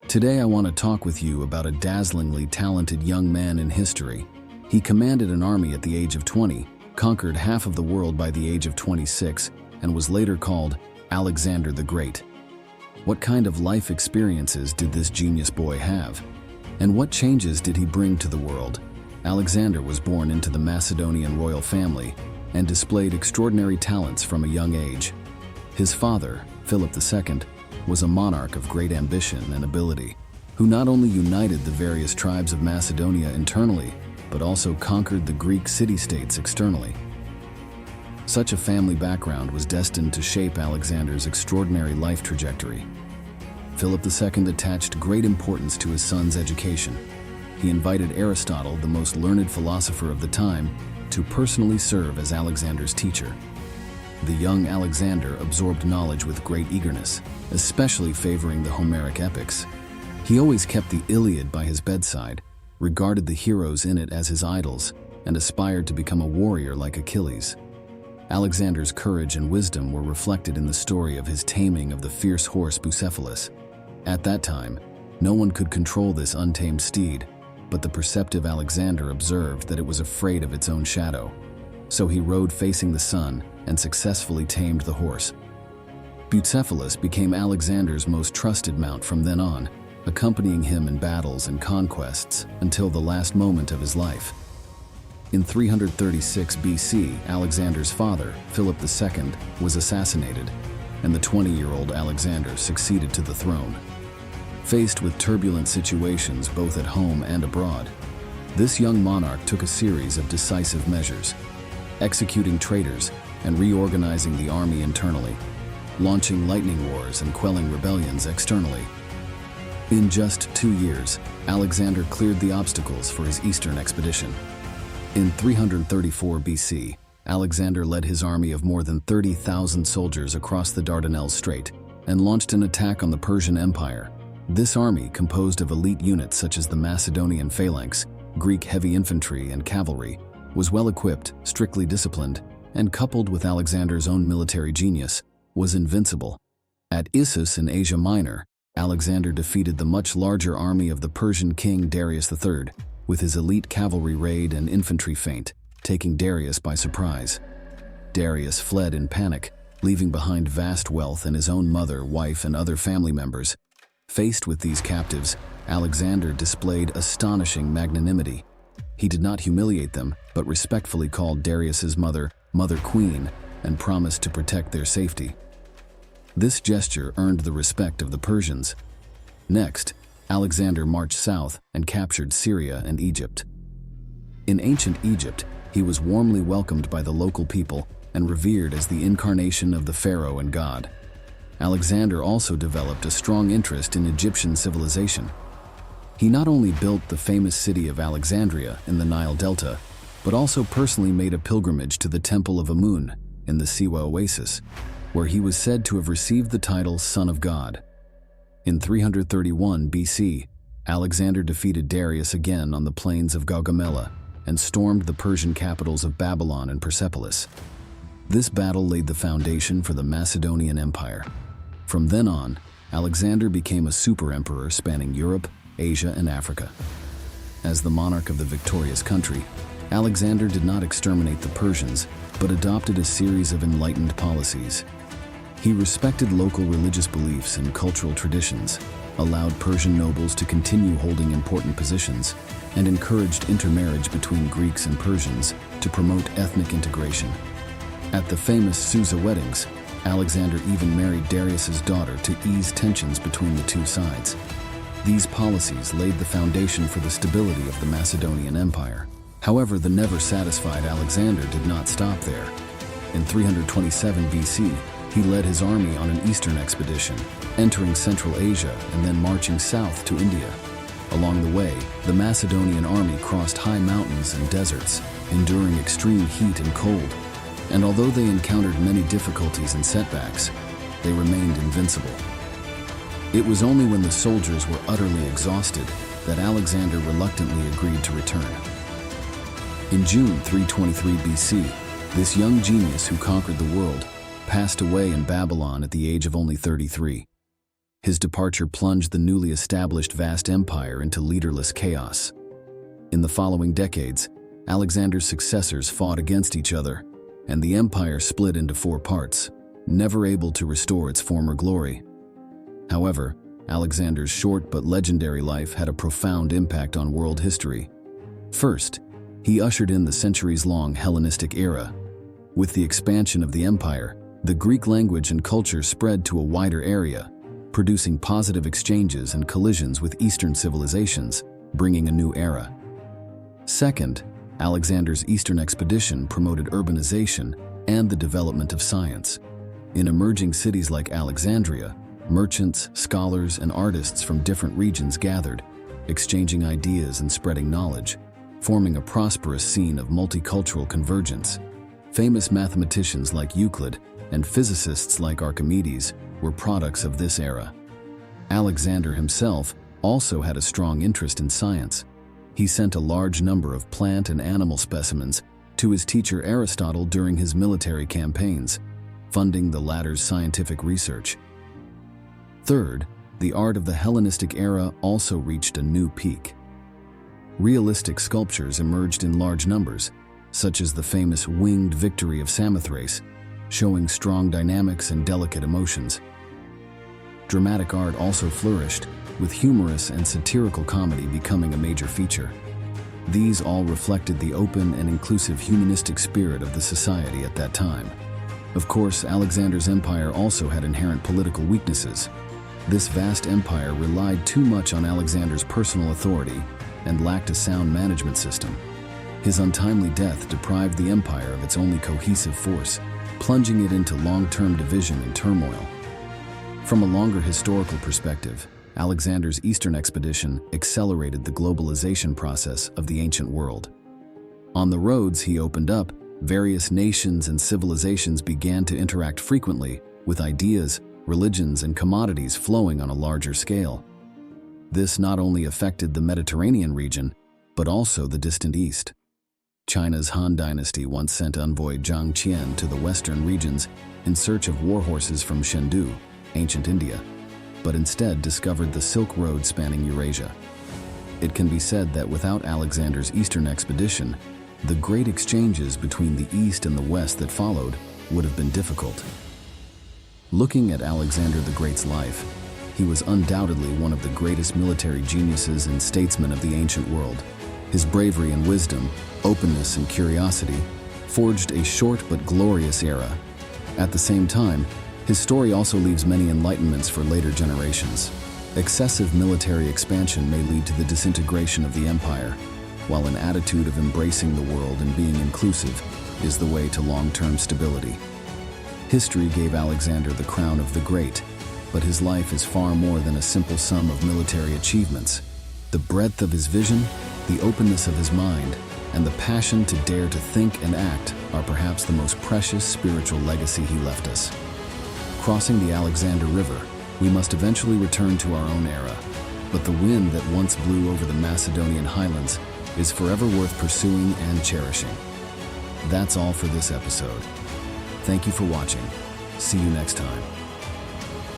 Today I want to talk with you about a dazzlingly talented young man in history. He commanded an army at the age of 20, conquered half of the world by the age of 26, and was later called Alexander the Great. What kind of life experiences did this genius boy have? And what changes did he bring to the world? Alexander was born into the Macedonian royal family and displayed extraordinary talents from a young age. His father, Philip II, was a monarch of great ambition and ability, who not only united the various tribes of Macedonia internally, but also conquered the Greek city-states externally. Such a family background was destined to shape Alexander's extraordinary life trajectory. Philip II attached great importance to his son's education. He invited Aristotle, the most learned philosopher of the time, to personally serve as Alexander's teacher. The young Alexander absorbed knowledge with great eagerness, especially favoring the Homeric epics. He always kept the Iliad by his bedside, regarded the heroes in it as his idols, and aspired to become a warrior like Achilles. Alexander's courage and wisdom were reflected in the story of his taming of the fierce horse Bucephalus. At that time, no one could control this untamed steed, but the perceptive Alexander observed that it was afraid of its own shadow. So he rode facing the sun and successfully tamed the horse. Bucephalus became Alexander's most trusted mount from then on, accompanying him in battles and conquests until the last moment of his life. In 336 BC, Alexander's father, Philip II, was assassinated, and the 20-year-old Alexander succeeded to the throne. Faced with turbulent situations both at home and abroad, this young monarch took a series of decisive measures, executing traitors and reorganizing the army internally, launching lightning wars and quelling rebellions externally. In just 2 years, Alexander cleared the obstacles for his eastern expedition. In 334 BC, Alexander led his army of more than 30,000 soldiers across the Dardanelles Strait and launched an attack on the Persian Empire. This army, composed of elite units such as the Macedonian phalanx, Greek heavy infantry, and cavalry, was well-equipped, strictly disciplined, and coupled with Alexander's own military genius, was invincible. At Issus in Asia Minor, Alexander defeated the much larger army of the Persian king Darius III, with his elite cavalry raid and infantry feint, taking Darius by surprise. Darius fled in panic, leaving behind vast wealth and his own mother, wife, and other family members. Faced with these captives, Alexander displayed astonishing magnanimity. He did not humiliate them, but respectfully called Darius's mother, Mother Queen, and promised to protect their safety. This gesture earned the respect of the Persians. Next, Alexander marched south and captured Syria and Egypt. In ancient Egypt, he was warmly welcomed by the local people and revered as the incarnation of the pharaoh and god. Alexander also developed a strong interest in Egyptian civilization. He not only built the famous city of Alexandria in the Nile Delta, but also personally made a pilgrimage to the Temple of Amun in the Siwa Oasis, where he was said to have received the title Son of God. In 331 BC, Alexander defeated Darius again on the plains of Gaugamela and stormed the Persian capitals of Babylon and Persepolis. This battle laid the foundation for the Macedonian Empire. From then on, Alexander became a super-emperor spanning Europe, Asia, and Africa. As the monarch of the victorious country, Alexander did not exterminate the Persians, but adopted a series of enlightened policies. He respected local religious beliefs and cultural traditions, allowed Persian nobles to continue holding important positions, and encouraged intermarriage between Greeks and Persians to promote ethnic integration. At the famous Susa weddings, Alexander even married Darius's daughter to ease tensions between the two sides. These policies laid the foundation for the stability of the Macedonian Empire. However, the never-satisfied Alexander did not stop there. In 327 BC, he led his army on an eastern expedition, entering Central Asia and then marching south to India. Along the way, the Macedonian army crossed high mountains and deserts, enduring extreme heat and cold. And although they encountered many difficulties and setbacks, they remained invincible. It was only when the soldiers were utterly exhausted that Alexander reluctantly agreed to return. In June 323 BC, this young genius who conquered the world passed away in Babylon at the age of only 33. His departure plunged the newly established vast empire into leaderless chaos. In the following decades, Alexander's successors fought against each other, and the empire split into 4 parts, never able to restore its former glory. However, Alexander's short but legendary life had a profound impact on world history. First, he ushered in the centuries-long Hellenistic era. With the expansion of the empire, the Greek language and culture spread to a wider area, producing positive exchanges and collisions with Eastern civilizations, bringing a new era. Second, Alexander's Eastern expedition promoted urbanization and the development of science. In emerging cities like Alexandria, merchants, scholars, and artists from different regions gathered, exchanging ideas and spreading knowledge, forming a prosperous scene of multicultural convergence. Famous mathematicians like Euclid and physicists like Archimedes were products of this era. Alexander himself also had a strong interest in science. He sent a large number of plant and animal specimens to his teacher Aristotle during his military campaigns, funding the latter's scientific research. Third, the art of the Hellenistic era also reached a new peak. Realistic sculptures emerged in large numbers, such as the famous Winged Victory of Samothrace, showing strong dynamics and delicate emotions. Dramatic art also flourished, with humorous and satirical comedy becoming a major feature. These all reflected the open and inclusive humanistic spirit of the society at that time. Of course, Alexander's empire also had inherent political weaknesses. This vast empire relied too much on Alexander's personal authority and lacked a sound management system. His untimely death deprived the empire of its only cohesive force, plunging it into long-term division and turmoil. From a longer historical perspective, Alexander's Eastern expedition accelerated the globalization process of the ancient world. On the roads he opened up, various nations and civilizations began to interact frequently, with ideas, religions, and commodities flowing on a larger scale. This not only affected the Mediterranean region, but also the distant East. China's Han Dynasty once sent envoy Zhang Qian to the western regions in search of war horses from Chengdu, ancient India, but instead discovered the Silk Road spanning Eurasia. It can be said that without Alexander's Eastern expedition, the great exchanges between the East and the West that followed would have been difficult. Looking at Alexander the Great's life, he was undoubtedly one of the greatest military geniuses and statesmen of the ancient world. His bravery and wisdom, openness and curiosity, forged a short but glorious era. At the same time, his story also leaves many enlightenments for later generations. Excessive military expansion may lead to the disintegration of the empire, while an attitude of embracing the world and being inclusive is the way to long-term stability. History gave Alexander the crown of the great, but his life is far more than a simple sum of military achievements. The breadth of his vision, the openness of his mind, and the passion to dare to think and act are perhaps the most precious spiritual legacy he left us. Crossing the Alexander River, we must eventually return to our own era, but the wind that once blew over the Macedonian highlands is forever worth pursuing and cherishing. That's all for this episode. Thank you for watching. See you next time.